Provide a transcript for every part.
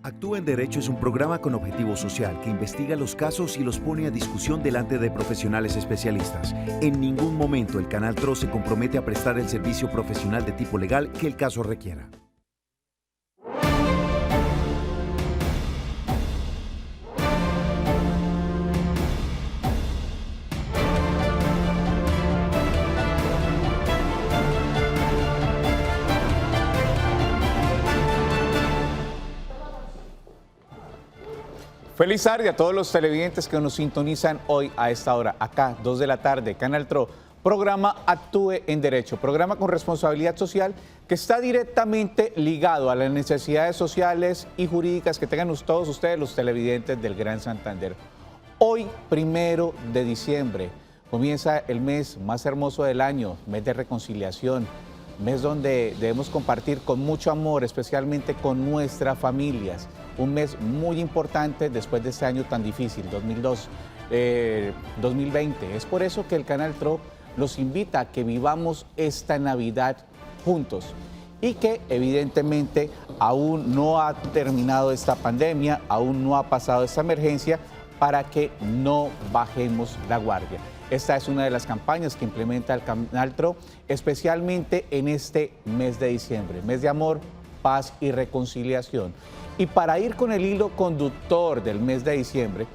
Actúa en Derecho es un programa con objetivo social que investiga los casos y los pone a discusión delante de profesionales especialistas. En ningún momento el Canal TRO se compromete a prestar el servicio profesional de tipo legal que el caso requiera. Feliz tarde a todos los televidentes que nos sintonizan hoy a esta hora, acá, 2 de la tarde, Canal TRO, programa Actúe en Derecho, programa con responsabilidad social que está directamente ligado a las necesidades sociales y jurídicas que tengan todos ustedes, los televidentes del Gran Santander. Hoy, 1 de diciembre, comienza el mes más hermoso del año, mes de reconciliación, mes donde debemos compartir con mucho amor, especialmente con nuestras familias. Un mes muy importante después de este año tan difícil, 2020. Es por eso que el Canal TRO los invita a que vivamos esta Navidad juntos y que evidentemente aún no ha terminado esta pandemia, aún no ha pasado esta emergencia, para que no bajemos la guardia. Esta es una de las campañas que implementa el Canal TRO, especialmente en este mes de diciembre, mes de amor, paz y reconciliación. Y para ir con el hilo conductor del mes de diciembre,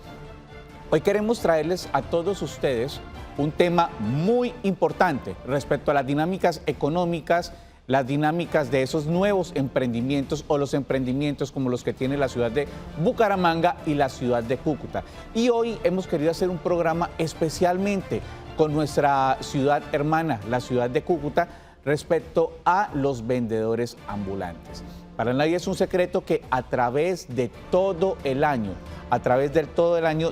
hoy queremos traerles a todos ustedes un tema muy importante respecto a las dinámicas económicas, las dinámicas de esos nuevos emprendimientos o los emprendimientos como los que tiene la ciudad de Bucaramanga y la ciudad de Cúcuta. Y hoy hemos querido hacer un programa especialmente con nuestra ciudad hermana, la ciudad de Cúcuta, respecto a los vendedores ambulantes. Para nadie es un secreto que a través de todo el año,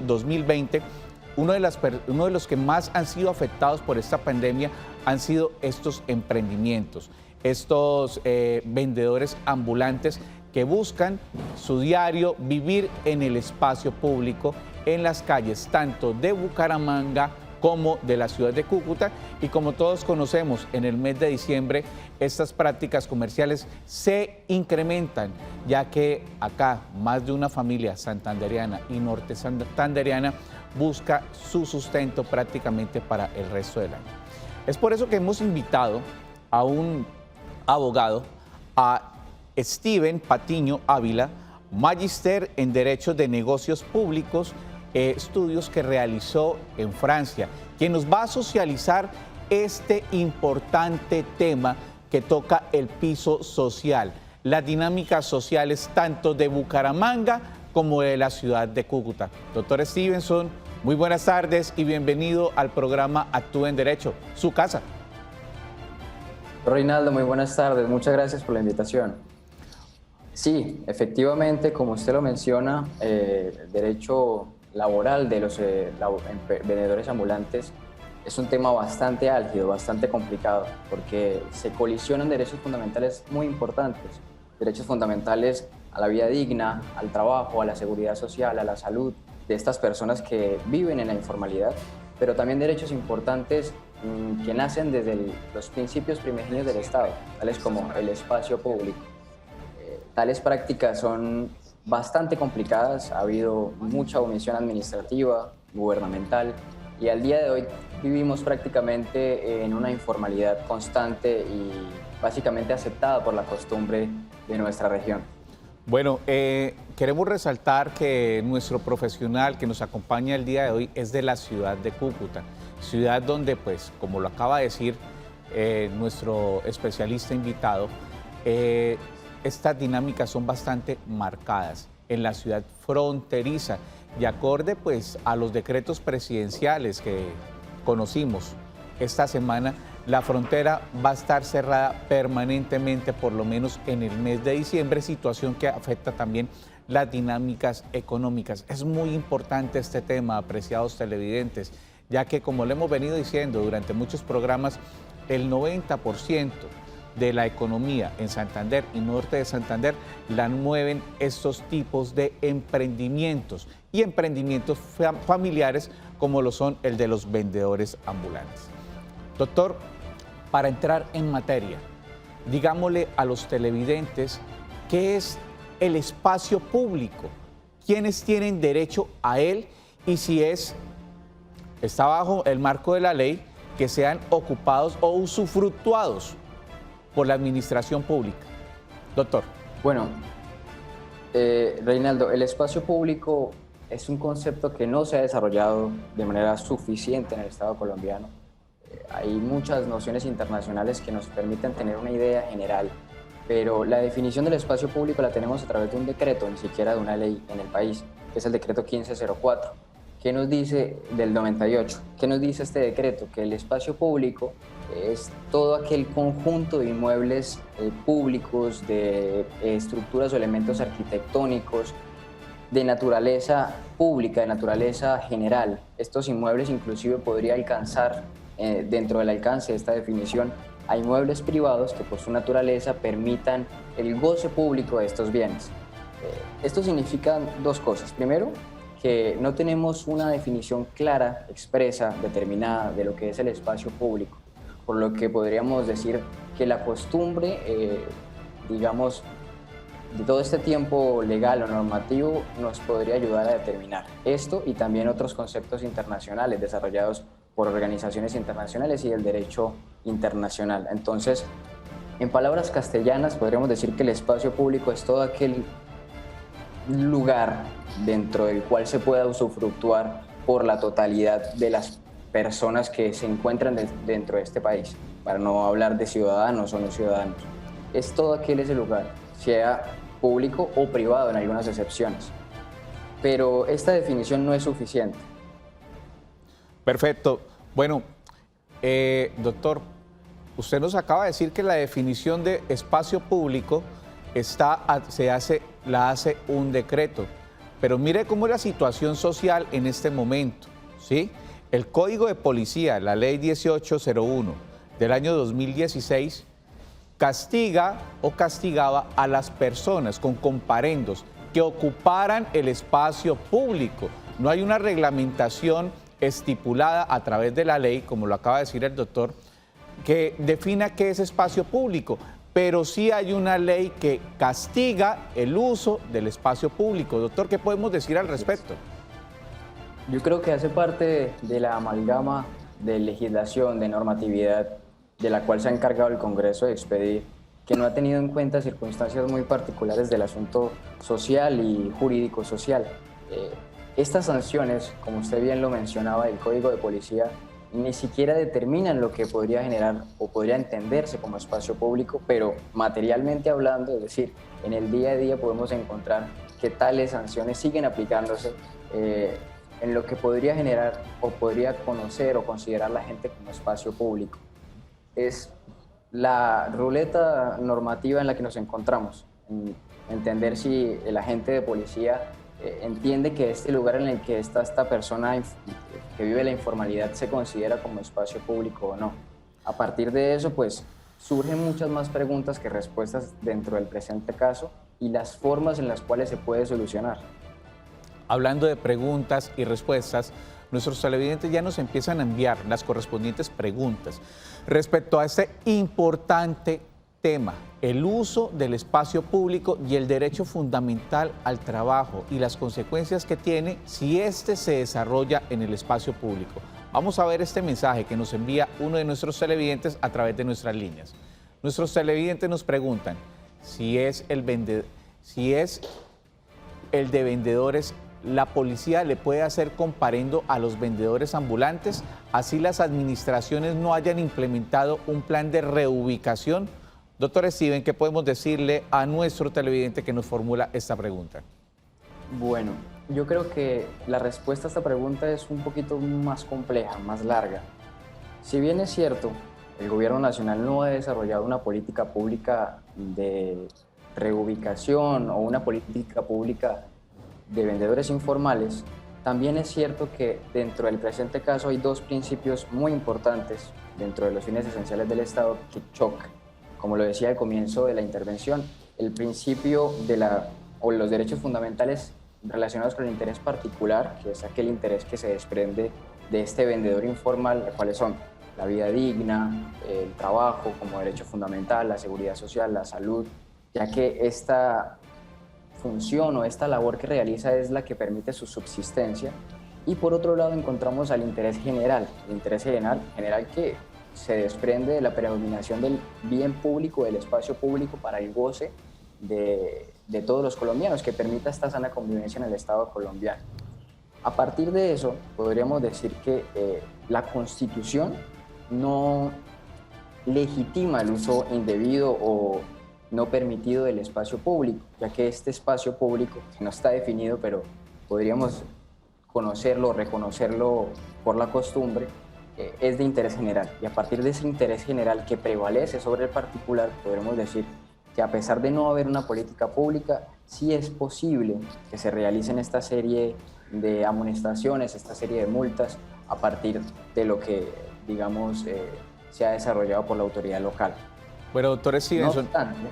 2020, uno de los que más han sido afectados por esta pandemia han sido estos emprendimientos, estos vendedores ambulantes que buscan su diario vivir en el espacio público, en las calles, tanto de Bucaramanga como de la ciudad de Cúcuta. Y como todos conocemos, en el mes de diciembre estas prácticas comerciales se incrementan, ya que acá más de una familia santandereana y norte santandereana busca su sustento prácticamente para el resto del año. Es por eso que hemos invitado a un abogado, a Steven Patiño Ávila, magíster en Derecho de Negocios Públicos, estudios que realizó en Francia, quien nos va a socializar este importante tema que toca el piso social, las dinámicas sociales tanto de Bucaramanga como de la ciudad de Cúcuta. Doctor Stevenson, muy buenas tardes y bienvenido al programa Actúe en Derecho, su casa. Reinaldo, muy buenas tardes, muchas gracias por la invitación. Sí, efectivamente, como usted lo menciona, el derecho laboral de los vendedores ambulantes es un tema bastante álgido, bastante complicado, porque se colisionan derechos fundamentales muy importantes, derechos fundamentales a la vida digna, al trabajo, a la seguridad social, a la salud de estas personas que viven en la informalidad, pero también derechos importantes que nacen desde los principios primigenios del Estado, tales como el espacio público. Tales prácticas son bastante complicadas, ha habido mucha omisión administrativa, gubernamental, y al día de hoy vivimos prácticamente en una informalidad constante y básicamente aceptada por la costumbre de nuestra región. Bueno, queremos resaltar que nuestro profesional que nos acompaña el día de hoy es de la ciudad de Cúcuta, ciudad donde, pues, como lo acaba de decir nuestro especialista invitado, estas dinámicas son bastante marcadas en la ciudad fronteriza y acorde pues a los decretos presidenciales que conocimos esta semana, la frontera va a estar cerrada permanentemente por lo menos en el mes de diciembre, situación que afecta también las dinámicas económicas. Es muy importante este tema, apreciados televidentes, ya que como le hemos venido diciendo durante muchos programas, el 90% de la economía en Santander y norte de Santander la mueven estos tipos de emprendimientos y emprendimientos familiares como lo son el de los vendedores ambulantes. Doctor, para entrar en materia, digámosle a los televidentes qué es el espacio público, quiénes tienen derecho a él y si está bajo el marco de la ley que sean ocupados o usufructuados por la administración pública. Doctor. Bueno, Reinaldo, el espacio público es un concepto que no se ha desarrollado de manera suficiente en el Estado colombiano. Hay muchas nociones internacionales que nos permiten tener una idea general, pero la definición del espacio público la tenemos a través de un decreto, ni siquiera de una ley en el país, que es el decreto 1504. ¿Qué nos dice del 98? ¿Qué nos dice este decreto? Que el espacio público es todo aquel conjunto de inmuebles públicos, de estructuras o elementos arquitectónicos, de naturaleza pública, de naturaleza general. Estos inmuebles inclusive podría alcanzar, dentro del alcance de esta definición, a inmuebles privados que por su naturaleza permitan el goce público de estos bienes. Esto significa dos cosas. Primero, que no tenemos una definición clara, expresa, determinada de lo que es el espacio público, por lo que podríamos decir que la costumbre, digamos, de todo este tiempo legal o normativo nos podría ayudar a determinar esto y también otros conceptos internacionales desarrollados por organizaciones internacionales y el derecho internacional. Entonces, en palabras castellanas, podríamos decir que el espacio público es todo aquel lugar dentro del cual se pueda usufructuar por la totalidad de las personas que se encuentran dentro de este país, para no hablar de ciudadanos o no ciudadanos. Es todo ese lugar, sea público o privado en algunas excepciones. Pero esta definición no es suficiente. Perfecto. Bueno, doctor, usted nos acaba de decir que la definición de espacio público la hace un decreto. Pero mire cómo es la situación social en este momento, ¿sí? El Código de Policía, la Ley 1801 del año 2016, castiga o castigaba a las personas con comparendos que ocuparan el espacio público. No hay una reglamentación estipulada a través de la ley, como lo acaba de decir el doctor, que defina qué es espacio público, pero sí hay una ley que castiga el uso del espacio público. Doctor, ¿qué podemos decir al respecto? Yo creo que hace parte de la amalgama de legislación, de normatividad, de la cual se ha encargado el Congreso de expedir, que no ha tenido en cuenta circunstancias muy particulares del asunto social y jurídico-social. Estas sanciones, como usted bien lo mencionaba, del Código de Policía, ni siquiera determinan lo que podría generar o podría entenderse como espacio público, pero materialmente hablando, es decir, en el día a día podemos encontrar que tales sanciones siguen aplicándose en lo que podría generar o podría conocer o considerar la gente como espacio público. Es la ruleta normativa en la que nos encontramos, entender si el agente de policía entiende que este lugar en el que está esta persona que vive la informalidad se considera como espacio público o no. A partir de eso, pues, surgen muchas más preguntas que respuestas dentro del presente caso y las formas en las cuales se puede solucionar. Hablando de preguntas y respuestas, nuestros televidentes ya nos empiezan a enviar las correspondientes preguntas respecto a este importante tema, el uso del espacio público y el derecho fundamental al trabajo y las consecuencias que tiene si éste se desarrolla en el espacio público. Vamos a ver este mensaje que nos envía uno de nuestros televidentes a través de nuestras líneas. Nuestros televidentes nos preguntan si es el de vendedores. ¿La policía le puede hacer comparendo a los vendedores ambulantes? Así las administraciones no hayan implementado un plan de reubicación. Doctor Steven, ¿qué podemos decirle a nuestro televidente que nos formula esta pregunta? Bueno, yo creo que la respuesta a esta pregunta es un poquito más compleja, más larga. Si bien es cierto, el gobierno nacional no ha desarrollado una política pública de reubicación o una política pública de vendedores informales, también es cierto que dentro del presente caso hay dos principios muy importantes dentro de los fines esenciales del Estado que chocan. Como lo decía al comienzo de la intervención, el principio de los derechos fundamentales relacionados con el interés particular, que es aquel interés que se desprende de este vendedor informal, cuáles son la vida digna, el trabajo como derecho fundamental, la seguridad social, la salud, ya que función o esta labor que realiza es la que permite su subsistencia. Y por otro lado encontramos al interés general, el interés general que se desprende de la predominación del bien público, del espacio público para el goce de todos los colombianos, que permita esta sana convivencia en el Estado colombiano. A partir de eso, podríamos decir que la Constitución no legitima el uso indebido o no permitido del espacio público, ya que este espacio público, que no está definido, pero podríamos conocerlo, reconocerlo por la costumbre, es de interés general. Y a partir de ese interés general que prevalece sobre el particular, podremos decir que a pesar de no haber una política pública, sí es posible que se realicen esta serie de amonestaciones, esta serie de multas, a partir de lo que, digamos, se ha desarrollado por la autoridad local. Bueno, doctor Stevenson, no obstante,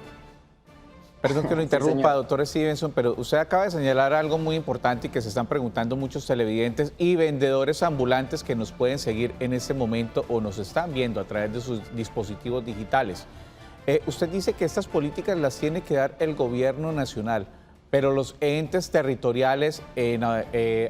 perdón que lo interrumpa, señor. doctor Stevenson, pero usted acaba de señalar algo muy importante y que se están preguntando muchos televidentes y vendedores ambulantes que nos pueden seguir en este momento o nos están viendo a través de sus dispositivos digitales. Usted dice que estas políticas las tiene que dar el gobierno nacional, pero los entes territoriales,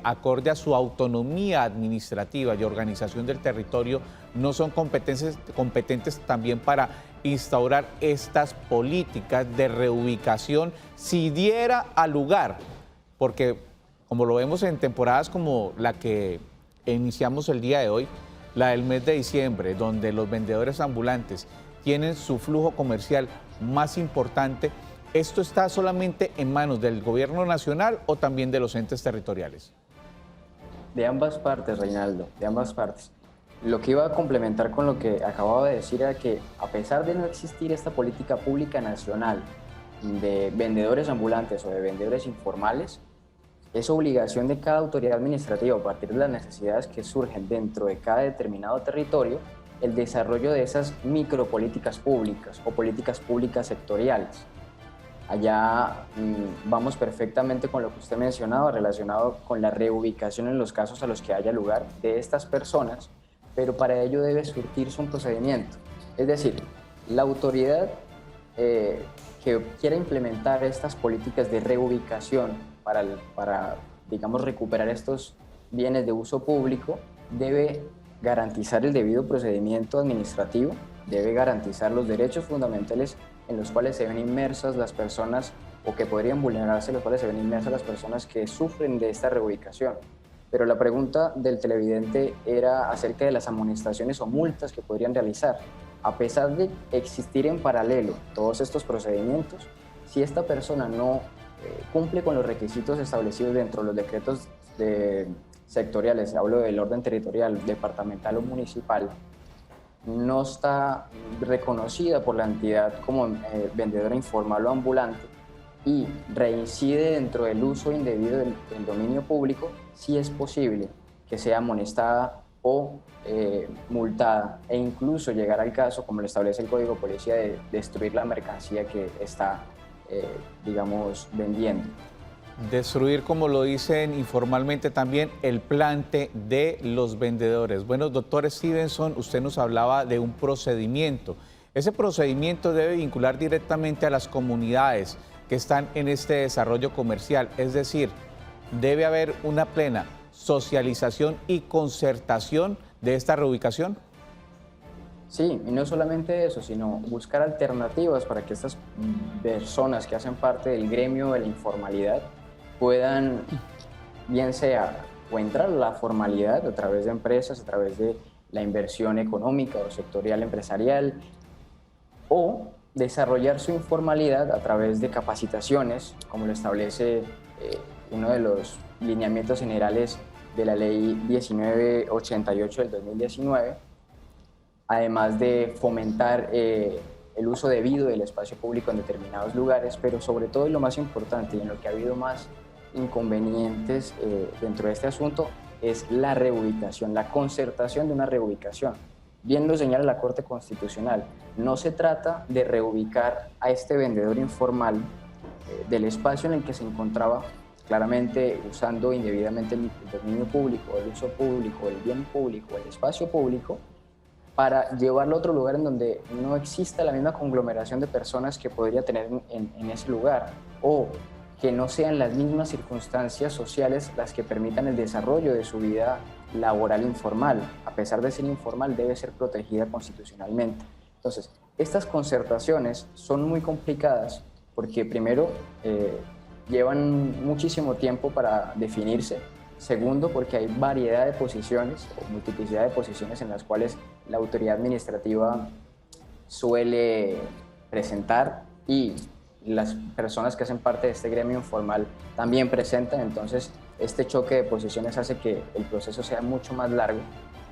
acorde a su autonomía administrativa y organización del territorio, no son competentes también para instaurar estas políticas de reubicación si diera a lugar, porque como lo vemos en temporadas como la que iniciamos el día de hoy, la del mes de diciembre, donde los vendedores ambulantes tienen su flujo comercial más importante, ¿esto está solamente en manos del gobierno nacional o también de los entes territoriales? De ambas partes, Reinaldo, de ambas partes. Lo que iba a complementar con lo que acababa de decir era que a pesar de no existir esta política pública nacional de vendedores ambulantes o de vendedores informales, es obligación de cada autoridad administrativa, a partir de las necesidades que surgen dentro de cada determinado territorio, el desarrollo de esas micropolíticas públicas o políticas públicas sectoriales. Allá vamos perfectamente con lo que usted mencionaba relacionado con la reubicación en los casos a los que haya lugar de estas personas, pero para ello debe surtirse un procedimiento. Es decir, la autoridad que quiera implementar estas políticas de reubicación para, digamos, recuperar estos bienes de uso público, debe garantizar el debido procedimiento administrativo, debe garantizar los derechos fundamentales en los cuales se ven inmersas las personas o que podrían vulnerarse, los cuales se ven inmersas las personas que sufren de esta reubicación. Pero la pregunta del televidente era acerca de las amonestaciones o multas que podrían realizar. A pesar de existir en paralelo todos estos procedimientos, si esta persona no cumple con los requisitos establecidos dentro de los decretos sectoriales, hablo del orden territorial, departamental o municipal, no está reconocida por la entidad como vendedora informal o ambulante y reincide dentro del uso indebido del dominio público, sí es posible que sea amonestada o multada e incluso llegar al caso, como lo establece el Código de Policía, de destruir la mercancía que está, digamos, vendiendo. Destruir, como lo dicen informalmente también, el plante de los vendedores. Bueno, doctor Stevenson, usted nos hablaba de un procedimiento. Ese procedimiento debe vincular directamente a las comunidades que están en este desarrollo comercial, es decir, debe haber una plena socialización y concertación de esta reubicación. Sí, y no solamente eso, sino buscar alternativas para que estas personas que hacen parte del gremio de la informalidad puedan, bien sea, o entrar a la formalidad a través de empresas, a través de la inversión económica o sectorial empresarial, o desarrollar su informalidad a través de capacitaciones, como lo establece uno de los lineamientos generales de la Ley 1988 del 2019, además de fomentar el uso debido del espacio público en determinados lugares, pero sobre todo, y lo más importante, y en lo que ha habido más inconvenientes dentro de este asunto, es la reubicación, la concertación de una reubicación. Bien lo señala la Corte Constitucional, no se trata de reubicar a este vendedor informal del espacio en el que se encontraba, claramente usando indebidamente el dominio público, el uso público, el bien público, el espacio público, para llevarlo a otro lugar en donde no exista la misma conglomeración de personas que podría tener en ese lugar, o que no sean las mismas circunstancias sociales las que permitan el desarrollo de su vida laboral informal. A pesar de ser informal, debe ser protegida constitucionalmente. Entonces, estas concertaciones son muy complicadas porque primero llevan muchísimo tiempo para definirse. Segundo, porque hay variedad de posiciones o multiplicidad de posiciones en las cuales la autoridad administrativa suele presentar y las personas que hacen parte de este gremio informal también presentan. Entonces, este choque de posiciones hace que el proceso sea mucho más largo,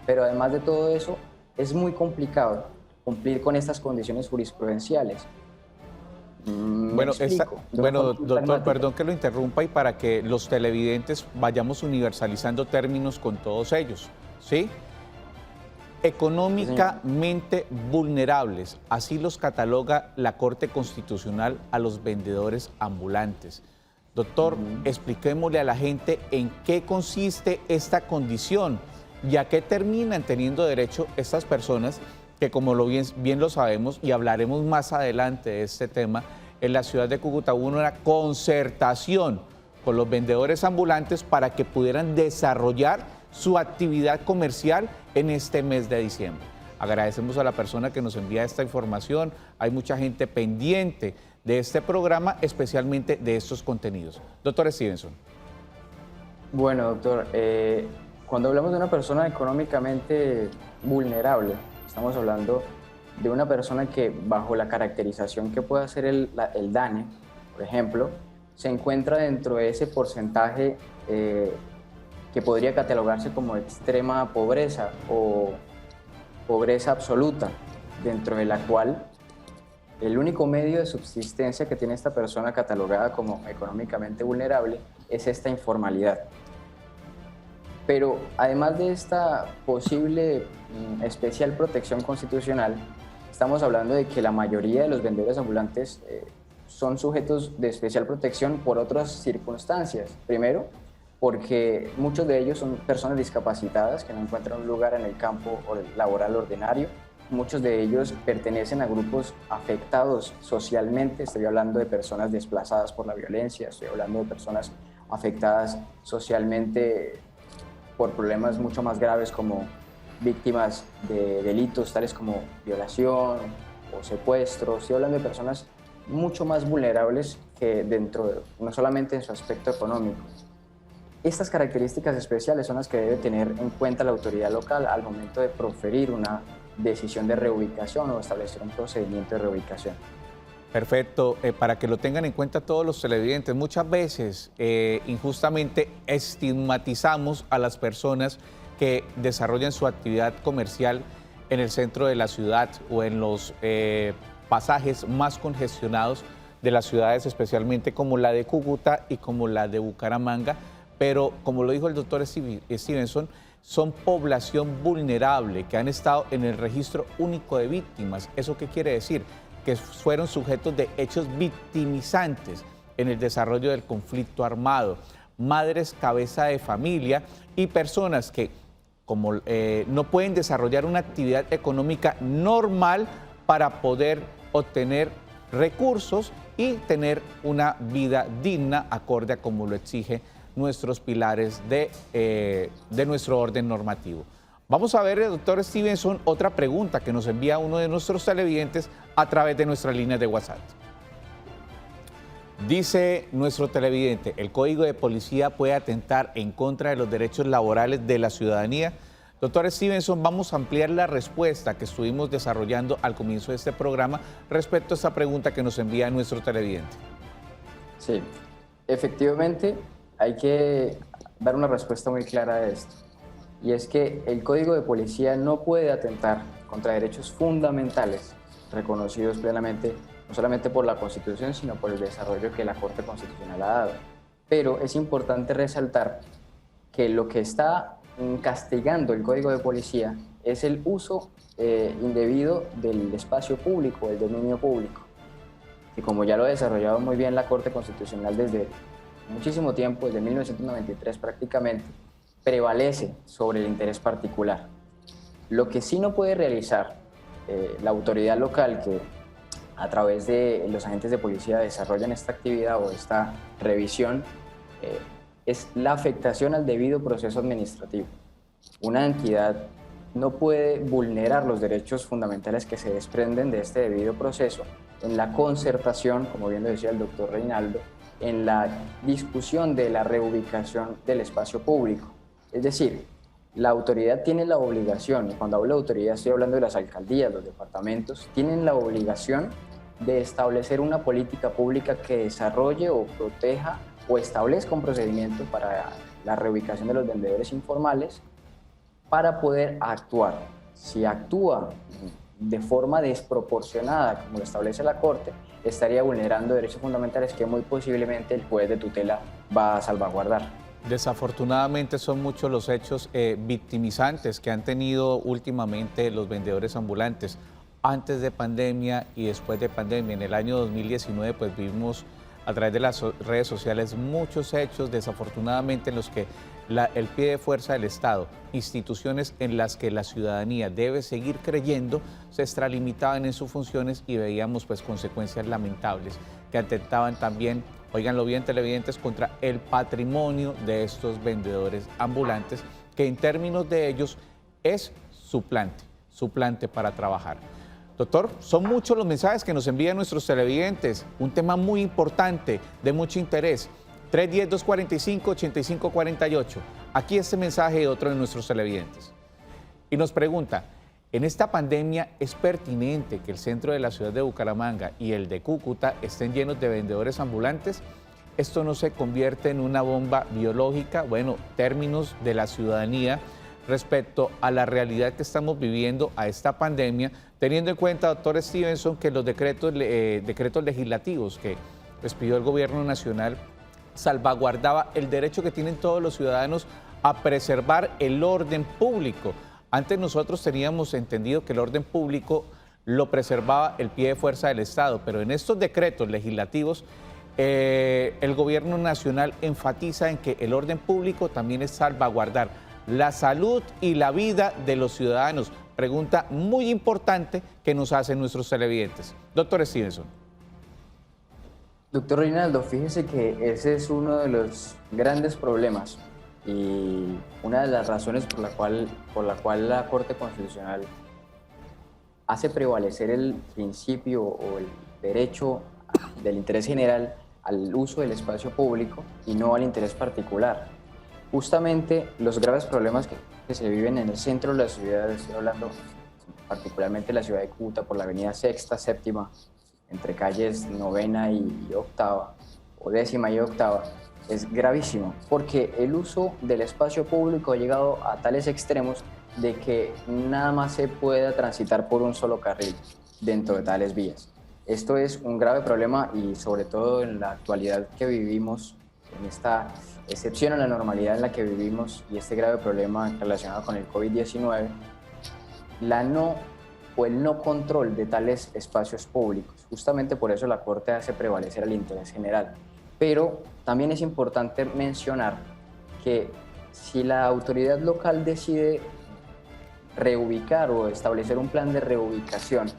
pero además de todo eso, es muy complicado cumplir con estas condiciones jurisprudenciales. Bueno, doctor, perdón que lo interrumpa y para que los televidentes vayamos universalizando términos con todos ellos, ¿sí? Económicamente vulnerables, así los cataloga la Corte Constitucional a los vendedores ambulantes. Doctor, expliquémosle a la gente en qué consiste esta condición y a qué terminan teniendo derecho estas personas que, como bien lo sabemos y hablaremos más adelante de este tema, en la ciudad de Cúcuta hubo una concertación con los vendedores ambulantes para que pudieran desarrollar su actividad comercial en este mes de diciembre. Agradecemos a la persona que nos envía esta información. Hay mucha gente pendiente de este programa, especialmente de estos contenidos. Doctor Stevenson. Bueno, doctor, cuando hablamos de una persona económicamente vulnerable, estamos hablando de una persona que bajo la caracterización que puede hacer el DANE, por ejemplo, se encuentra dentro de ese porcentaje que podría catalogarse como extrema pobreza o pobreza absoluta, dentro de la cual el único medio de subsistencia que tiene esta persona catalogada como económicamente vulnerable es esta informalidad. Pero además de esta posible especial protección constitucional, estamos hablando de que la mayoría de los vendedores ambulantes son sujetos de especial protección por otras circunstancias. Primero, porque muchos de ellos son personas discapacitadas que no encuentran un lugar en el campo laboral ordinario. Muchos de ellos pertenecen a grupos afectados socialmente. Estoy hablando de personas desplazadas por la violencia, estoy hablando de personas afectadas socialmente por problemas mucho más graves como víctimas de delitos tales como violación o secuestro. Estoy hablando de personas mucho más vulnerables que no solamente en su aspecto económico. Estas características especiales son las que debe tener en cuenta la autoridad local al momento de proferir una decisión de reubicación o establecer un procedimiento de reubicación. Perfecto, para que lo tengan en cuenta todos los televidentes, muchas veces injustamente estigmatizamos a las personas que desarrollan su actividad comercial en el centro de la ciudad o en los pasajes más congestionados de las ciudades, especialmente como la de Cúcuta y como la de Bucaramanga, pero como lo dijo el doctor Stevenson, son población vulnerable que han estado en el registro único de víctimas. ¿Eso qué quiere decir? Que fueron sujetos de hechos victimizantes en el desarrollo del conflicto armado, madres cabeza de familia y personas que como no pueden desarrollar una actividad económica normal para poder obtener recursos y tener una vida digna acorde a como lo exige nuestros pilares de nuestro orden normativo. Vamos a ver, doctor Stevenson, otra pregunta que nos envía uno de nuestros televidentes a través de nuestra línea de WhatsApp. Dice nuestro televidente, ¿el Código de Policía puede atentar en contra de los derechos laborales de la ciudadanía? Doctor Stevenson, vamos a ampliar la respuesta que estuvimos desarrollando al comienzo de este programa respecto a esta pregunta que nos envía nuestro televidente. Sí, efectivamente hay que dar una respuesta muy clara a esto. Y es que el Código de Policía no puede atentar contra derechos fundamentales reconocidos plenamente, no solamente por la Constitución, sino por el desarrollo que la Corte Constitucional ha dado. Pero es importante resaltar que lo que está castigando el Código de Policía es el uso indebido del espacio público, el dominio público, que como ya lo ha desarrollado muy bien la Corte Constitucional desde muchísimo tiempo, desde 1993 prácticamente, prevalece sobre el interés particular. Lo que sí no puede realizar la autoridad local, que a través de los agentes de policía desarrollan esta actividad o esta revisión, es la afectación al debido proceso administrativo. Una entidad no puede vulnerar los derechos fundamentales que se desprenden de este debido proceso en la concertación, como bien lo decía el doctor Reinaldo, en la discusión de la reubicación del espacio público. Es decir, la autoridad tiene la obligación, y cuando hablo de autoridad estoy hablando de las alcaldías, los departamentos, tienen la obligación de establecer una política pública que desarrolle o proteja o establezca un procedimiento para la reubicación de los vendedores informales para poder actuar. Si actúa de forma desproporcionada, como lo establece la Corte, estaría vulnerando derechos fundamentales que muy posiblemente el juez de tutela va a salvaguardar. Desafortunadamente son muchos los hechos victimizantes que han tenido últimamente los vendedores ambulantes antes de pandemia y después de pandemia. En el año 2019 pues vimos a través de las redes sociales muchos hechos desafortunadamente en los que el pie de fuerza del Estado, instituciones en las que la ciudadanía debe seguir creyendo, se extralimitaban en sus funciones y veíamos pues consecuencias lamentables que atentaban también, óiganlo bien televidentes, contra el patrimonio de estos vendedores ambulantes, que en términos de ellos es suplante para trabajar. Doctor, son muchos los mensajes que nos envían nuestros televidentes, un tema muy importante, de mucho interés. 310-245-8548. Aquí este mensaje de otro de nuestros televidentes. Y nos pregunta, ¿en esta pandemia es pertinente que el centro de la ciudad de Bucaramanga y el de Cúcuta estén llenos de vendedores ambulantes? ¿Esto no se convierte en una bomba biológica? Bueno, términos de la ciudadanía respecto a la realidad que estamos viviendo a esta pandemia, teniendo en cuenta, doctor Stevenson, que los decretos legislativos que les pidió el gobierno nacional salvaguardaba el derecho que tienen todos los ciudadanos a preservar el orden público. Antes nosotros teníamos entendido que el orden público lo preservaba el pie de fuerza del Estado, pero en estos decretos legislativos el gobierno nacional enfatiza en que el orden público también es salvaguardar la salud y la vida de los ciudadanos. Pregunta muy importante que nos hacen nuestros televidentes. Doctor Stevenson. Doctor Reinaldo, fíjese que ese es uno de los grandes problemas y una de las razones por la cual la Corte Constitucional hace prevalecer el principio o el derecho del interés general al uso del espacio público y no al interés particular. Justamente los graves problemas que se viven en el centro de la ciudad, estoy hablando particularmente de la ciudad de Cúcuta por la avenida Sexta, Séptima, entre calles 9ª y 8ª, o 10ª y 8ª, es gravísimo, porque el uso del espacio público ha llegado a tales extremos de que nada más se pueda transitar por un solo carril dentro de tales vías. Esto es un grave problema y sobre todo en la actualidad que vivimos, en esta excepción a la normalidad en la que vivimos y este grave problema relacionado con el COVID-19, el no control de tales espacios públicos. Justamente por eso la Corte hace prevalecer el interés general. Pero también es importante mencionar que si la autoridad local decide reubicar o establecer un plan de reubicación,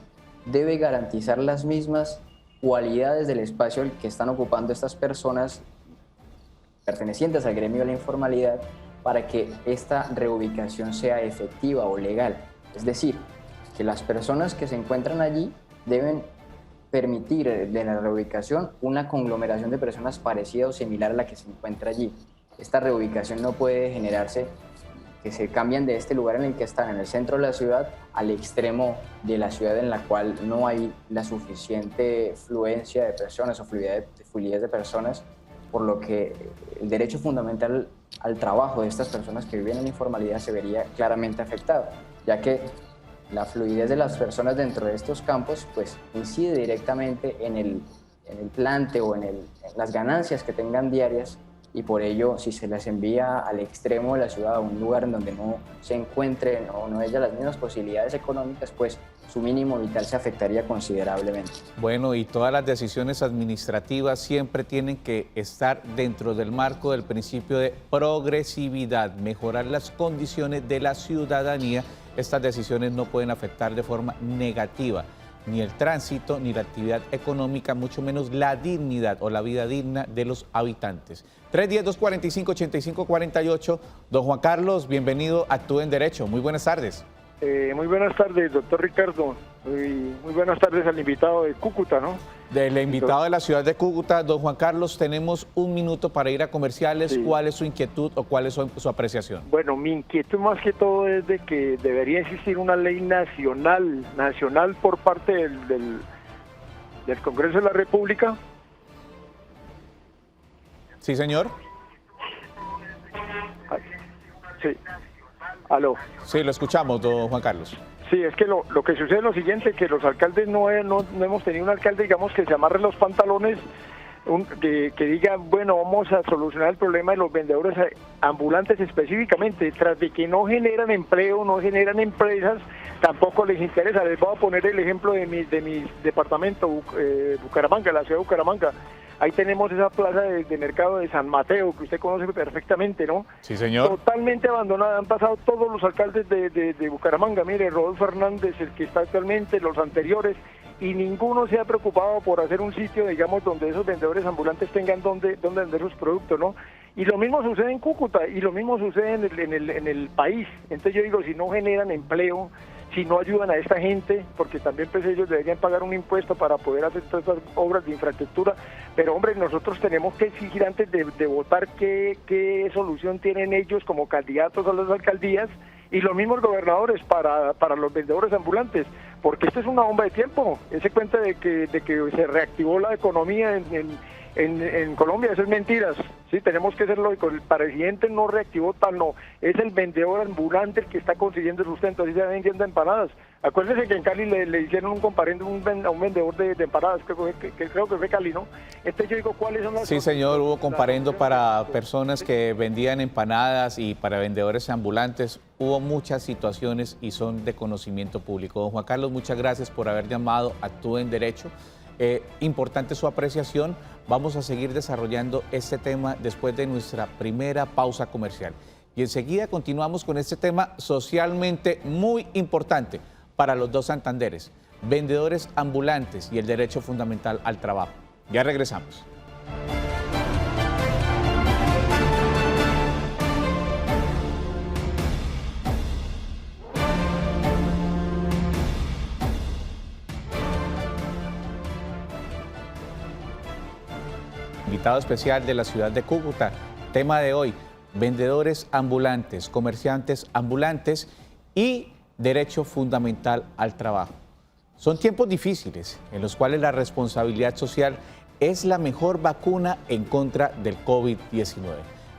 debe garantizar las mismas cualidades del espacio que están ocupando estas personas pertenecientes al gremio de la informalidad para que esta reubicación sea efectiva o legal. Es decir, que las personas que se encuentran allí deben permitir de la reubicación una conglomeración de personas parecida o similar a la que se encuentra allí. Esta reubicación no puede generarse que se cambien de este lugar en el que están, en el centro de la ciudad, al extremo de la ciudad en la cual no hay la suficiente fluencia de personas o fluidez de personas, por lo que el derecho fundamental al trabajo de estas personas que viven en la informalidad se vería claramente afectado, ya que la fluidez de las personas dentro de estos campos pues incide directamente en el plante o en las ganancias que tengan diarias, y por ello si se las envía al extremo de la ciudad, a un lugar en donde no se encuentren o no haya las mismas posibilidades económicas, pues su mínimo vital se afectaría considerablemente. Bueno, y todas las decisiones administrativas siempre tienen que estar dentro del marco del principio de progresividad, mejorar las condiciones de la ciudadanía. Estas decisiones no pueden afectar de forma negativa ni el tránsito, ni la actividad económica, mucho menos la dignidad o la vida digna de los habitantes. 310-245-8548. Don Juan Carlos, bienvenido a Actúe en Derecho. Muy buenas tardes. Muy buenas tardes, doctor Ricardo. Muy buenas tardes al invitado de Cúcuta, ¿no? Del invitado de la ciudad de Cúcuta, don Juan Carlos, tenemos un minuto para ir a comerciales. Sí. ¿Cuál es su inquietud o cuál es su apreciación? Bueno, mi inquietud más que todo es de que debería existir una ley nacional por parte del Congreso de la República. Sí, señor. Sí. ¿Aló? Sí, lo escuchamos, don Juan Carlos. Sí, es que lo que sucede es lo siguiente, que los alcaldes no hemos tenido un alcalde, digamos, que se amarre los pantalones, que diga, bueno, vamos a solucionar el problema de los vendedores ambulantes específicamente, tras de que no generan empleo, no generan empresas, tampoco les interesa. Les voy a poner el ejemplo de mi departamento, Bucaramanga, la ciudad de Bucaramanga. Ahí tenemos esa plaza de mercado de San Mateo, que usted conoce perfectamente, ¿no? Sí, señor. Totalmente abandonada. Han pasado todos los alcaldes de Bucaramanga. Mire, Rodolfo Hernández, el que está actualmente, los anteriores, y ninguno se ha preocupado por hacer un sitio, digamos, donde esos vendedores ambulantes tengan donde vender sus productos, ¿no? Y lo mismo sucede en Cúcuta, y lo mismo sucede en el país. Entonces yo digo, si no generan empleo, si no ayudan a esta gente, porque también pues ellos deberían pagar un impuesto para poder hacer todas estas obras de infraestructura, pero hombre, nosotros tenemos que exigir antes de votar qué solución tienen ellos como candidatos a las alcaldías, y los mismos gobernadores para los vendedores ambulantes, porque esto es una bomba de tiempo. Ese cuento de que se reactivó la economía en Colombia, eso es mentiras. Sí, tenemos que hacerlo. El presidente no reactivó tal, no. Es el vendedor ambulante el que está consiguiendo el sustento. Así se van vendiendo empanadas. Acuérdense que en Cali le hicieron un comparendo a un vendedor de empanadas, que creo que fue Cali, ¿no? Entonces yo digo, ¿cuáles son las... Sí, señor, hubo comparendo para personas que vendían empanadas y para vendedores ambulantes. Hubo muchas situaciones y son de conocimiento público. Don Juan Carlos, muchas gracias por haber llamado Actúe en Derecho. Importante su apreciación. Vamos a seguir desarrollando este tema después de nuestra primera pausa comercial. Y enseguida continuamos con este tema socialmente muy importante para los dos Santanderes, vendedores ambulantes y el derecho fundamental al trabajo. Ya regresamos. Invitado especial de la ciudad de Cúcuta. Tema de hoy, vendedores ambulantes, comerciantes ambulantes y derecho fundamental al trabajo. Son tiempos difíciles en los cuales la responsabilidad social es la mejor vacuna en contra del COVID-19.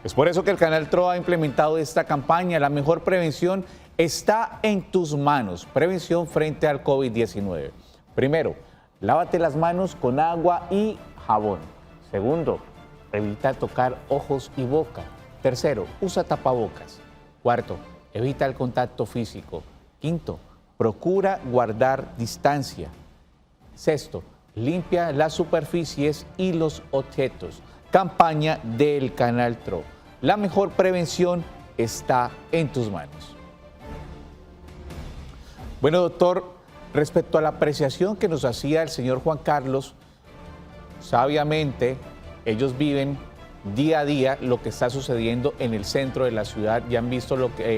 Es por eso que el Canal TRO ha implementado esta campaña. La mejor prevención está en tus manos. Prevención frente al COVID-19. Primero, lávate las manos con agua y jabón. Segundo, evita tocar ojos y boca. Tercero, usa tapabocas. Cuarto, evita el contacto físico. Quinto, procura guardar distancia. Sexto, limpia las superficies y los objetos. Campaña del Canal TRO. La mejor prevención está en tus manos. Bueno, doctor, respecto a la apreciación que nos hacía el señor Juan Carlos, sabiamente, ellos viven día a día lo que está sucediendo en el centro de la ciudad y han visto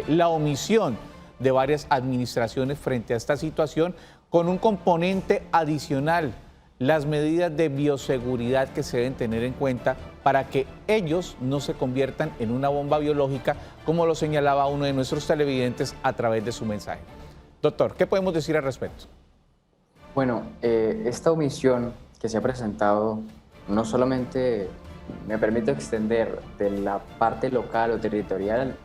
la omisión de varias administraciones frente a esta situación, con un componente adicional, las medidas de bioseguridad que se deben tener en cuenta para que ellos no se conviertan en una bomba biológica, como lo señalaba uno de nuestros televidentes a través de su mensaje. Doctor, ¿qué podemos decir al respecto? Bueno, esta omisión que se ha presentado no solamente me permite extender de la parte local o territorial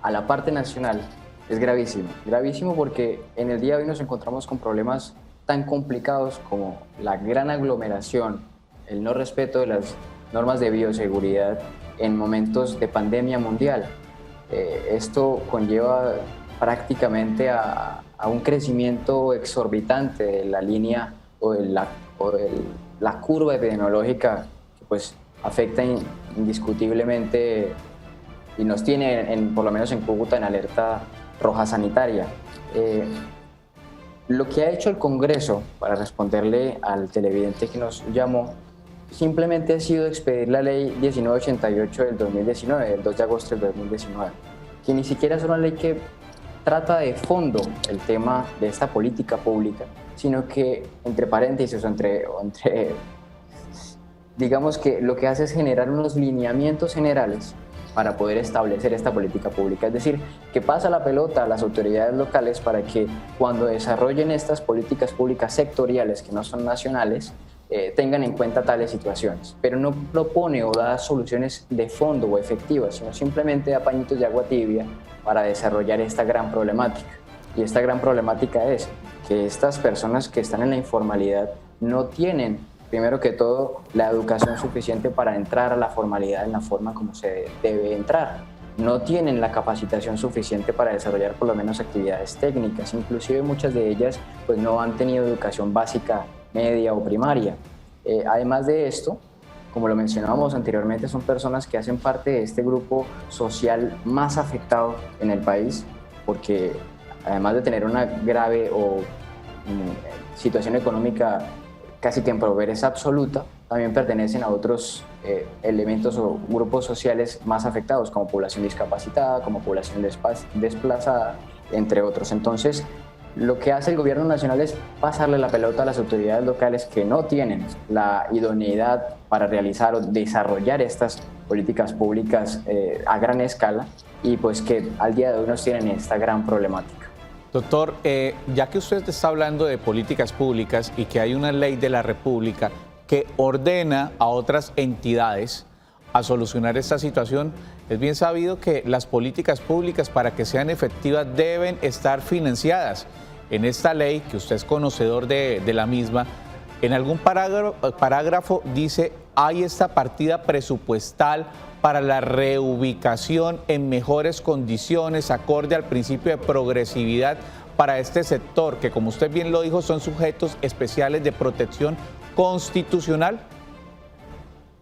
a la parte nacional, es gravísimo. Gravísimo porque en el día de hoy nos encontramos con problemas tan complicados como la gran aglomeración, el no respeto de las normas de bioseguridad en momentos de pandemia mundial. Esto conlleva prácticamente a un crecimiento exorbitante de la línea o de la curva epidemiológica que pues afecta indiscutiblemente y nos tiene, por lo menos en Cúcuta, en alerta roja sanitaria. Lo que ha hecho el Congreso, para responderle al televidente que nos llamó, simplemente ha sido expedir la ley 1988 del 2019, del 2 de agosto del 2019, que ni siquiera es una ley que trata de fondo el tema de esta política pública, sino que, entre paréntesis, digamos que lo que hace es generar unos lineamientos generales para poder establecer esta política pública. Es decir, que pasa la pelota a las autoridades locales para que cuando desarrollen estas políticas públicas sectoriales que no son nacionales, tengan en cuenta tales situaciones. Pero no propone o da soluciones de fondo o efectivas, sino simplemente da pañitos de agua tibia para desarrollar esta gran problemática. Y esta gran problemática es que estas personas que están en la informalidad no tienen, primero que todo, la educación suficiente para entrar a la formalidad en la forma como se debe entrar. No tienen la capacitación suficiente para desarrollar por lo menos actividades técnicas. Inclusive muchas de ellas pues, no han tenido educación básica, media o primaria. Además de esto, como lo mencionábamos anteriormente, son personas que hacen parte de este grupo social más afectado en el país, porque además de tener una grave situación económica casi que en pobreza absoluta, también pertenecen a otros elementos o grupos sociales más afectados, como población discapacitada, como población desplazada, entre otros. Entonces, lo que hace el gobierno nacional es pasarle la pelota a las autoridades locales que no tienen la idoneidad para realizar o desarrollar estas políticas públicas a gran escala y pues que al día de hoy nos tienen esta gran problemática. Doctor, ya que usted está hablando de políticas públicas y que hay una ley de la República que ordena a otras entidades a solucionar esta situación, es bien sabido que las políticas públicas, para que sean efectivas, deben estar financiadas. En esta ley, que usted es conocedor de la misma, en algún parágrafo dice, hay esta partida presupuestal para la reubicación en mejores condiciones, acorde al principio de progresividad para este sector, que como usted bien lo dijo, son sujetos especiales de protección constitucional.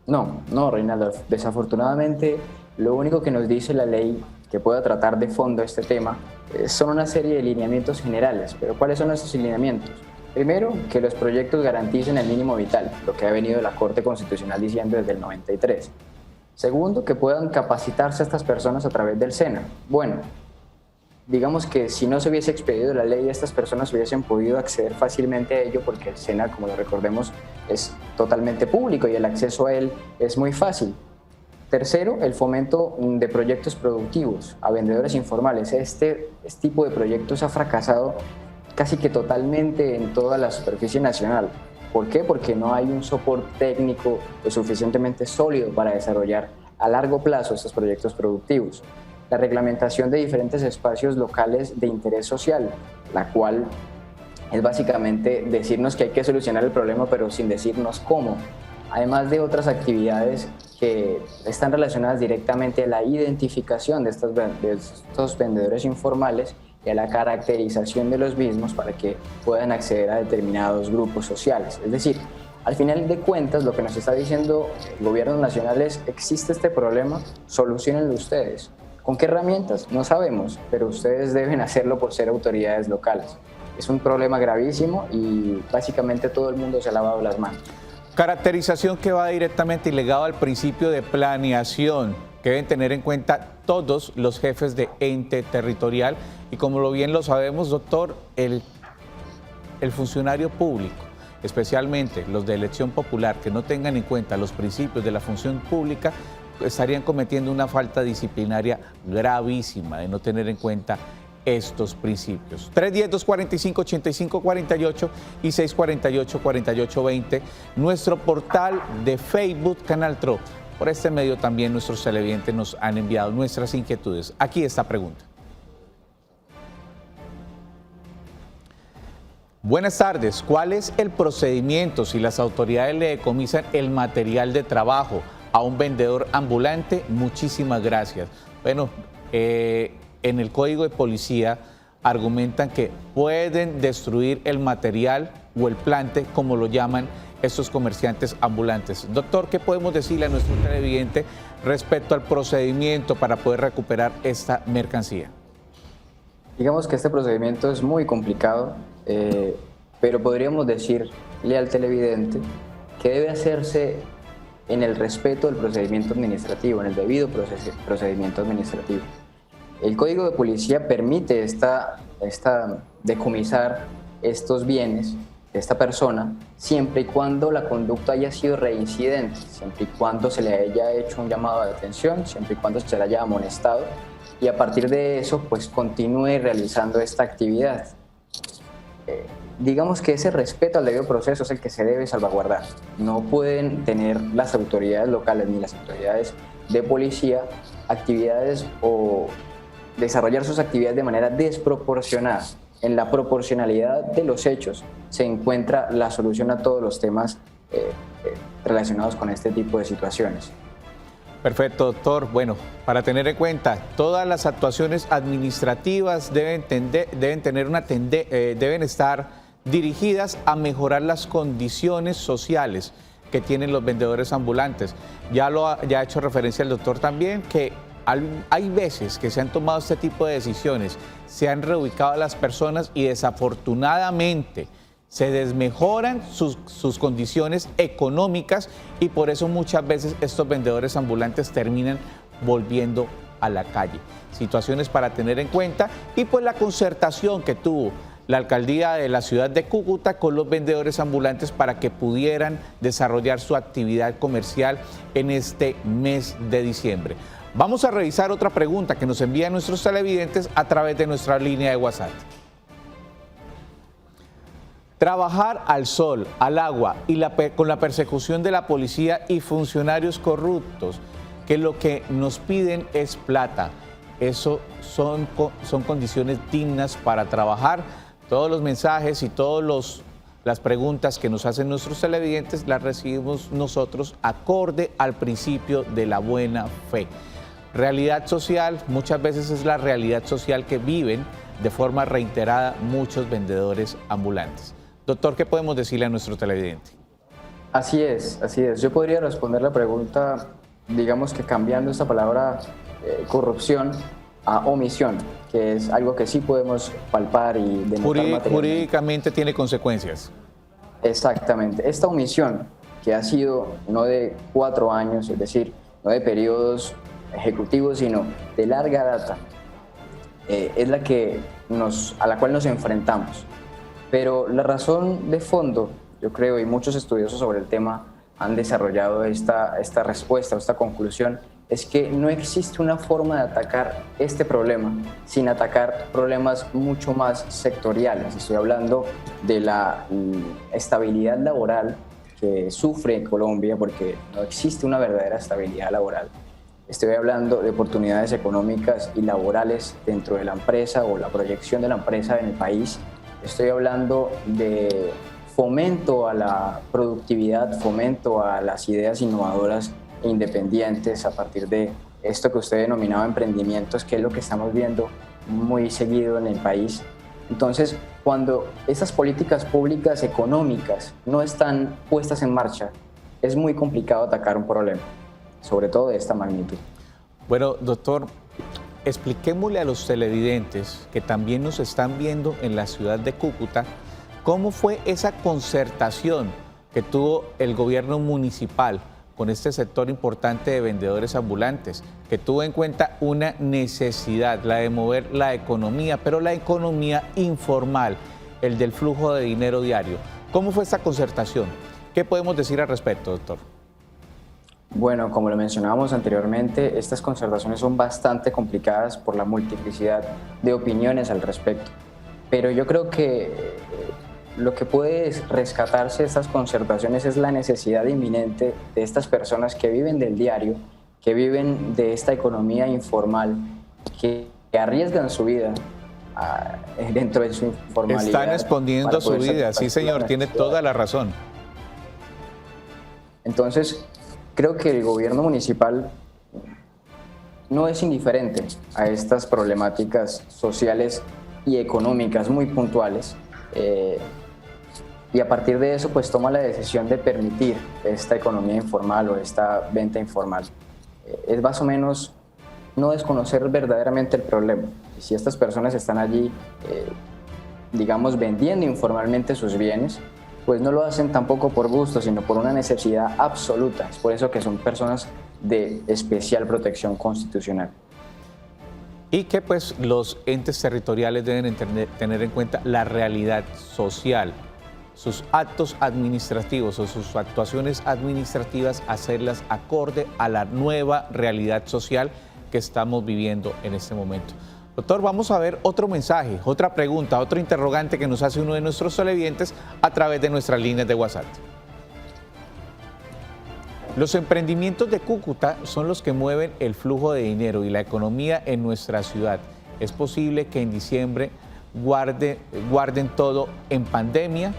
No, Reinaldo, desafortunadamente lo único que nos dice la ley que pueda tratar de fondo este tema son una serie de lineamientos generales. Pero ¿cuáles son esos lineamientos? Primero, que los proyectos garanticen el mínimo vital, lo que ha venido la Corte Constitucional diciendo desde el 93. Segundo, que puedan capacitarse a estas personas a través del SENA. Bueno, digamos que si no se hubiese expedido la ley, estas personas hubiesen podido acceder fácilmente a ello porque el SENA, como lo recordemos, es totalmente público y el acceso a él es muy fácil. Tercero, el fomento de proyectos productivos a vendedores informales. Este tipo de proyectos ha fracasado casi que totalmente en toda la superficie nacional. ¿Por qué? Porque no hay un soporte técnico lo suficientemente sólido para desarrollar a largo plazo estos proyectos productivos. La reglamentación de diferentes espacios locales de interés social, la cual es básicamente decirnos que hay que solucionar el problema, pero sin decirnos cómo. Además de otras actividades que están relacionadas directamente a la identificación de estos vendedores informales y a la caracterización de los mismos para que puedan acceder a determinados grupos sociales. Es decir, al final de cuentas, lo que nos está diciendo el gobierno nacional es: existe este problema, soluciónenlo ustedes. ¿Con qué herramientas? No sabemos, pero ustedes deben hacerlo por ser autoridades locales. Es un problema gravísimo y básicamente todo el mundo se ha lavado las manos. Caracterización que va directamente ligado al principio de planeación que deben tener en cuenta todos los jefes de ente territorial y, como lo bien lo sabemos, doctor, el funcionario público, especialmente los de elección popular, que no tengan en cuenta los principios de la función pública, estarían cometiendo una falta disciplinaria gravísima de no tener en cuenta estos principios. 310-245-8548 y 648-4820, nuestro portal de Facebook, Canal TRO. Por este medio también nuestros televidentes nos han enviado nuestras inquietudes. Aquí esta pregunta. Buenas tardes. ¿Cuál es el procedimiento si las autoridades le decomisan el material de trabajo a un vendedor ambulante? Muchísimas gracias. Bueno, en el Código de Policía argumentan que pueden destruir el material o el plante, como lo llaman estos comerciantes ambulantes. Doctor, ¿qué podemos decirle a nuestro televidente respecto al procedimiento para poder recuperar esta mercancía? Digamos que este procedimiento es muy complicado. pero podríamos decirle al televidente que debe hacerse en el respeto del procedimiento administrativo, en el debido procedimiento administrativo. El Código de Policía permite decomisar estos bienes de esta persona siempre y cuando la conducta haya sido reincidente, siempre y cuando se le haya hecho un llamado de atención, siempre y cuando se le haya amonestado y a partir de eso pues continúe realizando esta actividad. Digamos que ese respeto al debido proceso es el que se debe salvaguardar. No pueden tener las autoridades locales ni las autoridades de policía actividades o desarrollar sus actividades de manera desproporcionada. En la proporcionalidad de los hechos se encuentra la solución a todos los temas relacionados con este tipo de situaciones. Perfecto, doctor. Bueno, para tener en cuenta, todas las actuaciones administrativas deben estar dirigidas a mejorar las condiciones sociales que tienen los vendedores ambulantes. Ya ha hecho referencia el doctor también que hay veces que se han tomado este tipo de decisiones, se han reubicado a las personas y desafortunadamente se desmejoran sus condiciones económicas y por eso muchas veces estos vendedores ambulantes terminan volviendo a la calle. Situaciones para tener en cuenta y pues la concertación que tuvo la alcaldía de la ciudad de Cúcuta con los vendedores ambulantes para que pudieran desarrollar su actividad comercial en este mes de diciembre. Vamos a revisar otra pregunta que nos envían nuestros televidentes a través de nuestra línea de WhatsApp. Trabajar al sol, al agua y con la persecución de la policía y funcionarios corruptos, que lo que nos piden es plata. Eso son condiciones dignas para trabajar. Todos los mensajes y todas las preguntas que nos hacen nuestros televidentes las recibimos nosotros acorde al principio de la buena fe. Realidad social, muchas veces es la realidad social que viven de forma reiterada muchos vendedores ambulantes. Doctor, ¿qué podemos decirle a nuestro televidente? Así es, así es. Yo podría responder la pregunta, digamos que cambiando esta palabra corrupción a omisión, que es algo que sí podemos palpar y denotar materialmente. Jurídicamente tiene consecuencias. Exactamente. Esta omisión, que ha sido no de 4 años, es decir, no de periodos ejecutivos, sino de larga data, es la que a la cual nos enfrentamos. Pero la razón de fondo, yo creo, y muchos estudiosos sobre el tema han desarrollado esta respuesta o esta conclusión, es que no existe una forma de atacar este problema sin atacar problemas mucho más sectoriales. Estoy hablando de la estabilidad laboral que sufre Colombia, porque no existe una verdadera estabilidad laboral. Estoy hablando de oportunidades económicas y laborales dentro de la empresa o la proyección de la empresa en el país. Estoy hablando de fomento a la productividad, fomento a las ideas innovadoras e independientes a partir de esto que usted denominaba emprendimientos, que es lo que estamos viendo muy seguido en el país. Entonces, cuando esas políticas públicas económicas no están puestas en marcha, es muy complicado atacar un problema, sobre todo de esta magnitud. Bueno, doctor, expliquémosle a los televidentes que también nos están viendo en la ciudad de Cúcuta cómo fue esa concertación que tuvo el gobierno municipal con este sector importante de vendedores ambulantes, que tuvo en cuenta una necesidad, la de mover la economía, pero la economía informal, el del flujo de dinero diario. ¿Cómo fue esta concertación? ¿Qué podemos decir al respecto, doctor? Bueno, como lo mencionábamos anteriormente, estas concertaciones son bastante complicadas por la multiplicidad de opiniones al respecto. Pero yo creo que lo que puede rescatarse de estas concertaciones es la necesidad inminente de estas personas que viven del diario, que viven de esta economía informal, que arriesgan su vida dentro de su informalidad. Están exponiendo su vida, sí señor, tiene toda la razón. Entonces, creo que el gobierno municipal no es indiferente a estas problemáticas sociales y económicas muy puntuales y a partir de eso pues toma la decisión de permitir esta economía informal o esta venta informal. Es más o menos no desconocer verdaderamente el problema. Si estas personas están allí digamos, vendiendo informalmente sus bienes, pues no lo hacen tampoco por gusto, sino por una necesidad absoluta. Es por eso que son personas de especial protección constitucional. Y que pues los entes territoriales deben tener en cuenta la realidad social, sus actos administrativos o sus actuaciones administrativas, hacerlas acorde a la nueva realidad social que estamos viviendo en este momento. Doctor, vamos a ver otro mensaje, otra pregunta, otro interrogante que nos hace uno de nuestros televidentes a través de nuestras líneas de WhatsApp. Los emprendimientos de Cúcuta son los que mueven el flujo de dinero y la economía en nuestra ciudad. ¿Es posible que en diciembre guarden todo en pandemia?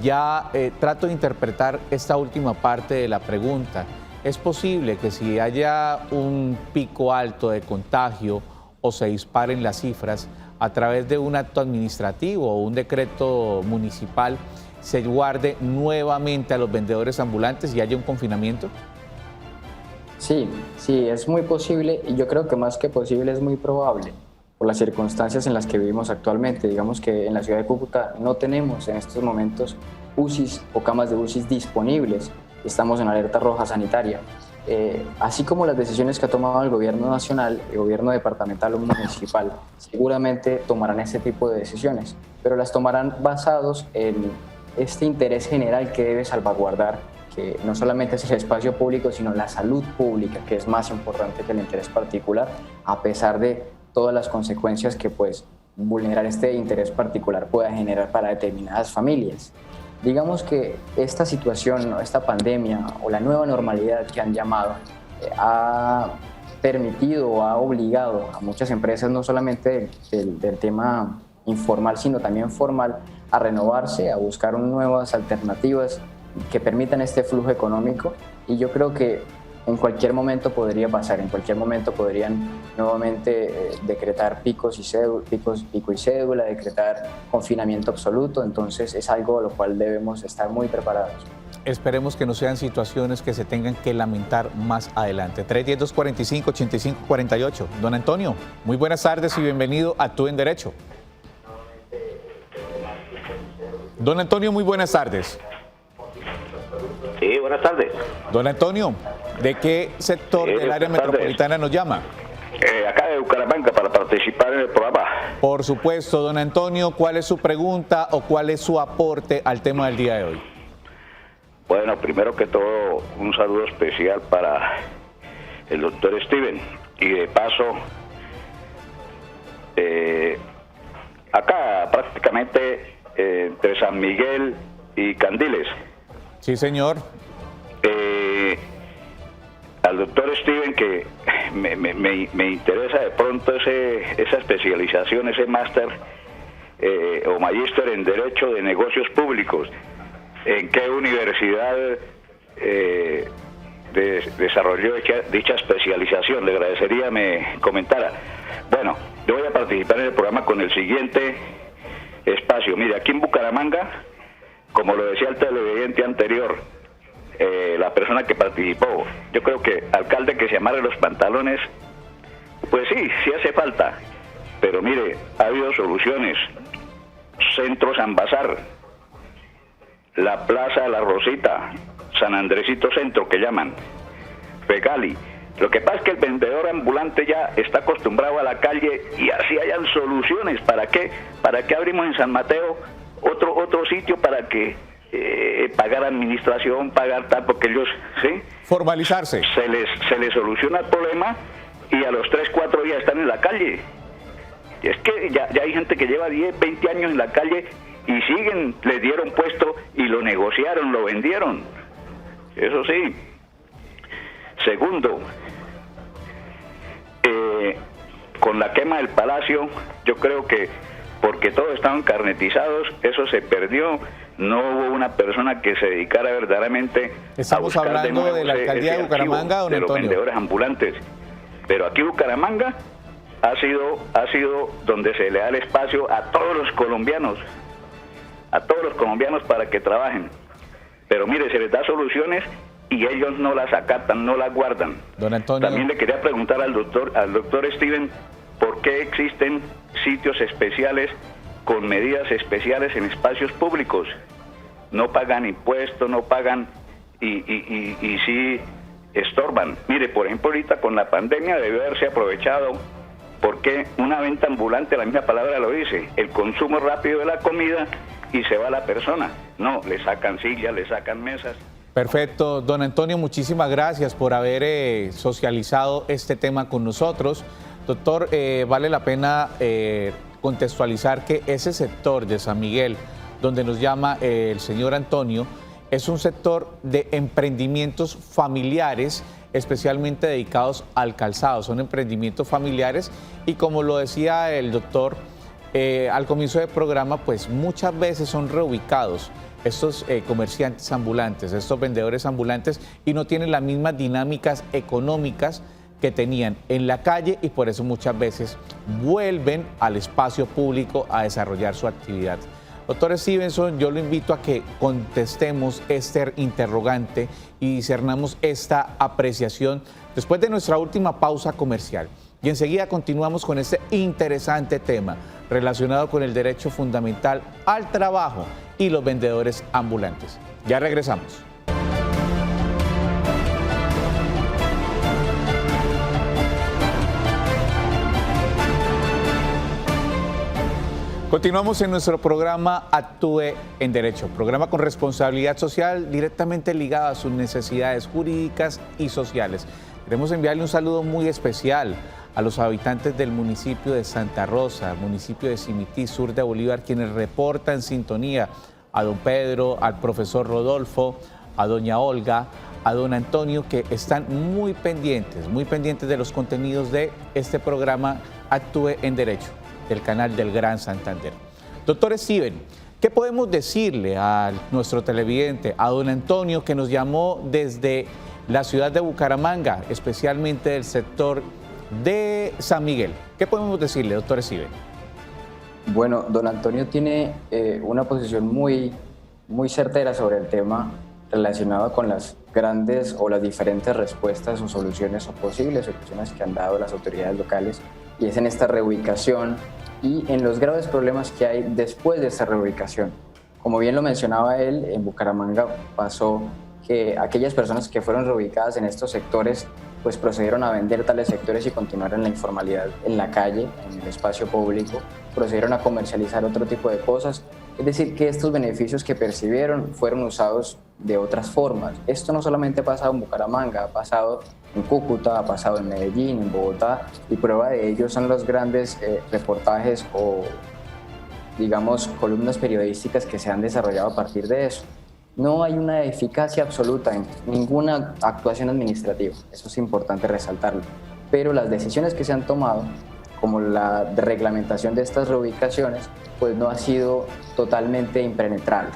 Ya trato de interpretar esta última parte de la pregunta. ¿Es posible que si haya un pico alto de contagio o se disparen las cifras a través de un acto administrativo o un decreto municipal, se guarde nuevamente a los vendedores ambulantes y haya un confinamiento? Sí, es muy posible, y yo creo que más que posible es muy probable por las circunstancias en las que vivimos actualmente. Digamos que en la ciudad de Cúcuta no tenemos en estos momentos UCIs o camas de UCIs disponibles, estamos en alerta roja sanitaria. Así como las decisiones que ha tomado el gobierno nacional, el gobierno departamental o municipal, seguramente tomarán ese tipo de decisiones, pero las tomarán basados en este interés general que debe salvaguardar, que no solamente es el espacio público, sino la salud pública, que es más importante que el interés particular, a pesar de todas las consecuencias que pues vulnerar este interés particular pueda generar para determinadas familias. Digamos que esta situación, esta pandemia o la nueva normalidad que han llamado ha permitido o ha obligado a muchas empresas, no solamente del tema informal, sino también formal, a renovarse, a buscar nuevas alternativas que permitan este flujo económico, y yo creo que en cualquier momento podría pasar, en cualquier momento podrían nuevamente decretar pico y cédula, decretar confinamiento absoluto, entonces es algo a lo cual debemos estar muy preparados. Esperemos que no sean situaciones que se tengan que lamentar más adelante. 310-245-8548. Don Antonio, muy buenas tardes y bienvenido a Tú en Derecho. Don Antonio, muy buenas tardes. Sí, buenas tardes. Don Antonio, ¿de qué sector del área metropolitana nos llama? Acá de Bucaramanga, para participar en el programa. Por supuesto, don Antonio, ¿cuál es su pregunta o cuál es su aporte al tema del día de hoy? Bueno, primero que todo, un saludo especial para el doctor Steven. Y de paso, acá prácticamente entre San Miguel y Candiles. Sí, señor. Al doctor Steven, que me interesa de pronto esa especialización, ese máster o magíster en Derecho de Negocios Públicos. ¿En qué universidad desarrolló dicha especialización? Le agradecería me comentara. Bueno, yo voy a participar en el programa con el siguiente espacio. Mire, aquí en Bucaramanga, como lo decía el televidente anterior, la persona que participó, yo creo que alcalde que se amarre los pantalones, pues sí hace falta, pero mire, ha habido soluciones. Centro San Bazar, la Plaza La Rosita, San Andresito Centro, que llaman, Fegali. Lo que pasa es que el vendedor ambulante ya está acostumbrado a la calle y así hayan soluciones. ¿Para qué abrimos en San Mateo otro sitio para que pagar administración, pagar tal? Porque ellos, ¿sí? Formalizarse. Se les soluciona el problema y a los 3-4 días están en la calle. Y es que ya hay gente que lleva 10, 20 años en la calle y siguen, les dieron puesto y lo negociaron, lo vendieron. Eso sí. Segundo, con la quema del palacio, yo creo que porque todos estaban carnetizados, eso se perdió. No hubo una persona que se dedicara verdaderamente a buscar hablando de la alcaldía de Bucaramanga, don de los Antonio. vendedores ambulantes. Pero aquí Bucaramanga ha sido donde se le da el espacio a todos los colombianos para que trabajen. Pero mire, se les da soluciones y ellos no las acatan, no las guardan. Don Antonio. También le quería preguntar al doctor Steven, ¿por qué existen sitios especiales con medidas especiales en espacios públicos. No pagan impuestos, no pagan y sí estorban. Mire, por ejemplo, ahorita con la pandemia debió haberse aprovechado, porque una venta ambulante, la misma palabra lo dice, el consumo rápido de la comida y se va la persona. No, le sacan sillas, le sacan mesas. Perfecto, don Antonio, muchísimas gracias por haber socializado este tema con nosotros. Doctor, vale la pena contextualizar que ese sector de San Miguel, donde nos llama el señor Antonio, es un sector de emprendimientos familiares, especialmente dedicados al calzado. Son emprendimientos familiares y, como lo decía el doctor al comienzo del programa, pues muchas veces son reubicados estos comerciantes ambulantes, estos vendedores ambulantes, y no tienen las mismas dinámicas económicas que tenían en la calle, y por eso muchas veces vuelven al espacio público a desarrollar su actividad. Doctor Stevenson, yo lo invito a que contestemos este interrogante y discernamos esta apreciación después de nuestra última pausa comercial. Y enseguida continuamos con este interesante tema relacionado con el derecho fundamental al trabajo y los vendedores ambulantes. Ya regresamos. Continuamos en nuestro programa Actúe en Derecho, programa con responsabilidad social directamente ligada a sus necesidades jurídicas y sociales. Queremos enviarle un saludo muy especial a los habitantes del municipio de Santa Rosa, municipio de Simití, sur de Bolívar, quienes reportan sintonía, a don Pedro, al profesor Rodolfo, a doña Olga, a don Antonio, que están muy pendientes de los contenidos de este programa Actúe en Derecho, del canal del Gran Santander. Doctor Steven, ¿qué podemos decirle a nuestro televidente, a don Antonio, que nos llamó desde la ciudad de Bucaramanga, especialmente del sector de San Miguel? ¿Qué podemos decirle, doctor Steven? Bueno, don Antonio tiene una posición muy certera sobre el tema relacionado con las grandes o las diferentes respuestas o soluciones o posibles soluciones que han dado las autoridades locales, y es en esta reubicación y en los graves problemas que hay después de esta reubicación. Como bien lo mencionaba él, en Bucaramanga pasó que aquellas personas que fueron reubicadas en estos sectores pues procedieron a vender tales sectores y continuar en la informalidad en la calle, en el espacio público, procedieron a comercializar otro tipo de cosas, es decir, que estos beneficios que percibieron fueron usados de otras formas. Esto no solamente ha pasado en Bucaramanga, ha pasado en Cúcuta, ha pasado en Medellín, en Bogotá, y prueba de ello son los grandes reportajes o, digamos, columnas periodísticas que se han desarrollado a partir de eso. No hay una eficacia absoluta en ninguna actuación administrativa, eso es importante resaltarlo, pero las decisiones que se han tomado, como la reglamentación de estas reubicaciones, pues no ha sido totalmente impenetrable.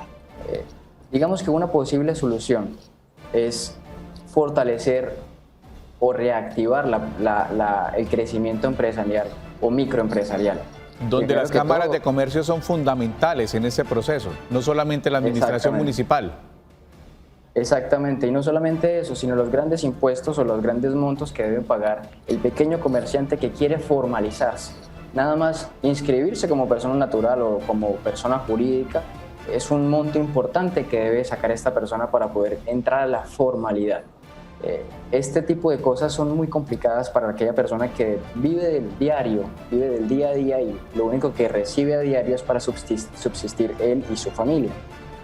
Digamos que una posible solución es fortalecer o reactivar el crecimiento empresarial o microempresarial. Donde las cámaras de comercio son fundamentales en ese proceso, no solamente la administración municipal. Exactamente, y no solamente eso, sino los grandes impuestos o los grandes montos que debe pagar el pequeño comerciante que quiere formalizarse. Nada más inscribirse como persona natural o como persona jurídica es un monto importante que debe sacar esta persona para poder entrar a la formalidad. Este tipo de cosas son muy complicadas para aquella persona que vive del diario, vive del día a día, y lo único que recibe a diario es para subsistir él y su familia.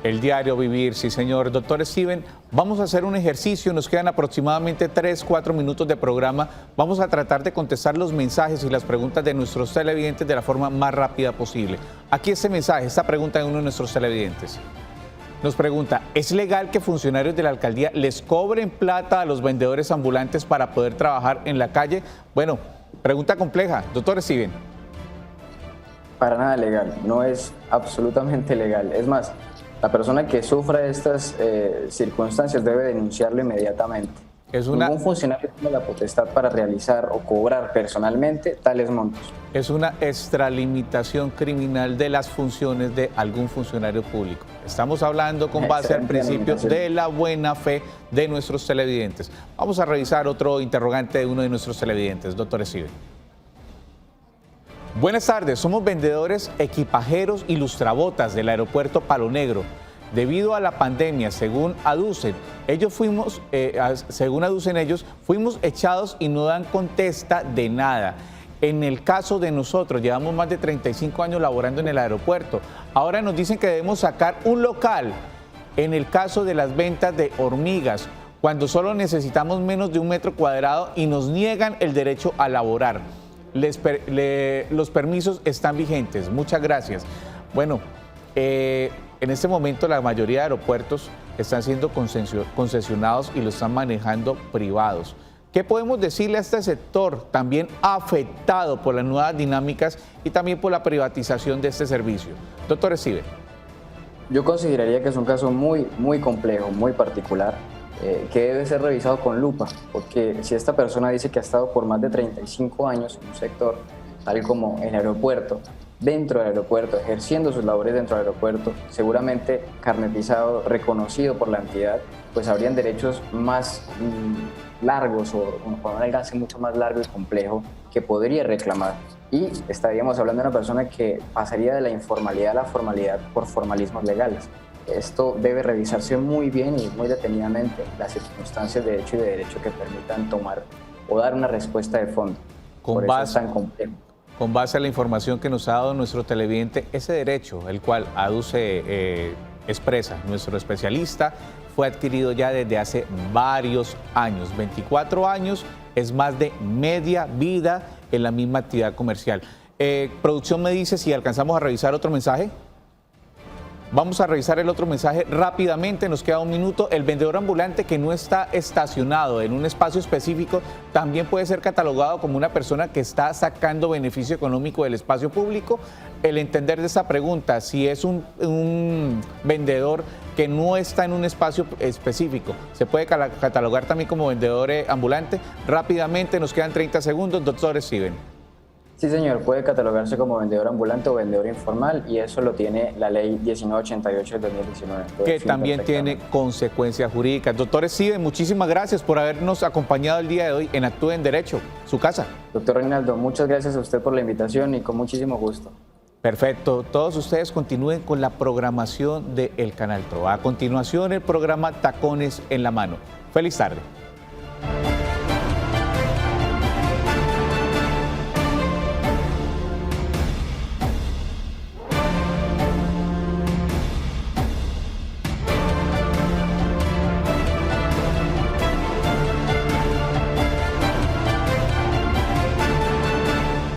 El diario vivir, sí señor. Doctor Steven, vamos a hacer un ejercicio, nos quedan aproximadamente 3-4 minutos de programa. Vamos a tratar de contestar los mensajes y las preguntas de nuestros televidentes de la forma más rápida posible. Aquí este mensaje, esta pregunta de uno de nuestros televidentes. Nos pregunta, ¿es legal que funcionarios de la alcaldía les cobren plata a los vendedores ambulantes para poder trabajar en la calle? Bueno, pregunta compleja. Doctor Steven. Para nada legal, no es absolutamente legal. Es más, la persona que sufra estas circunstancias debe denunciarlo inmediatamente. Ningún funcionario tiene la potestad para realizar o cobrar personalmente tales montos. Es una extralimitación criminal de las funciones de algún funcionario público. Estamos hablando con base al principio de la buena fe de nuestros televidentes. Vamos a revisar otro interrogante de uno de nuestros televidentes, doctor Steven. Buenas tardes, somos vendedores equipajeros y lustrabotas del aeropuerto Palo Negro. Debido a la pandemia, según aducen ellos, fuimos echados y no dan contesta de nada. En el caso de nosotros, llevamos más de 35 años laborando en el aeropuerto. Ahora nos dicen que debemos sacar un local. En el caso de las ventas de hormigas, cuando solo necesitamos menos de 1 metro cuadrado y nos niegan el derecho a laborar. Los permisos están vigentes. Muchas gracias. Bueno, en este momento la mayoría de aeropuertos están siendo concesionados y lo están manejando privados. ¿Qué podemos decirle a este sector también afectado por las nuevas dinámicas y también por la privatización de este servicio? Doctor Steven. Yo consideraría que es un caso muy complejo, muy particular, que debe ser revisado con lupa, porque si esta persona dice que ha estado por más de 35 años en un sector, tal como el aeropuerto, dentro del aeropuerto, ejerciendo sus labores dentro del aeropuerto, seguramente carnetizado, reconocido por la entidad, pues habrían derechos más largos o con un alcance mucho más largo y complejo que podría reclamar. Y estaríamos hablando de una persona que pasaría de la informalidad a la formalidad por formalismos legales. Esto debe revisarse muy bien y muy detenidamente las circunstancias de hecho y de derecho que permitan tomar o dar una respuesta de fondo. Por eso es tan complejo. Con base a la información que nos ha dado nuestro televidente, ese derecho, el cual expresa nuestro especialista, fue adquirido ya desde hace varios años. 24 años es más de media vida en la misma actividad comercial. Producción me dice si alcanzamos a revisar otro mensaje. Vamos a revisar el otro mensaje rápidamente, nos queda 1 minuto. El vendedor ambulante que no está estacionado en un espacio específico también puede ser catalogado como una persona que está sacando beneficio económico del espacio público. El entender de esta pregunta, si es un vendedor que no está en un espacio específico, ¿se puede catalogar también como vendedor ambulante? Rápidamente, nos quedan 30 segundos. Doctor Steven. Sí, señor, puede catalogarse como vendedor ambulante o vendedor informal y eso lo tiene la ley 1988 del 2019. Que también tiene consecuencias jurídicas. Doctor Steven, muchísimas gracias por habernos acompañado el día de hoy en Actúe en Derecho, su casa. Doctor Reinaldo, muchas gracias a usted por la invitación y con muchísimo gusto. Perfecto, todos ustedes continúen con la programación de El Canal TRO. A continuación, el programa Tacones en la Mano. Feliz tarde.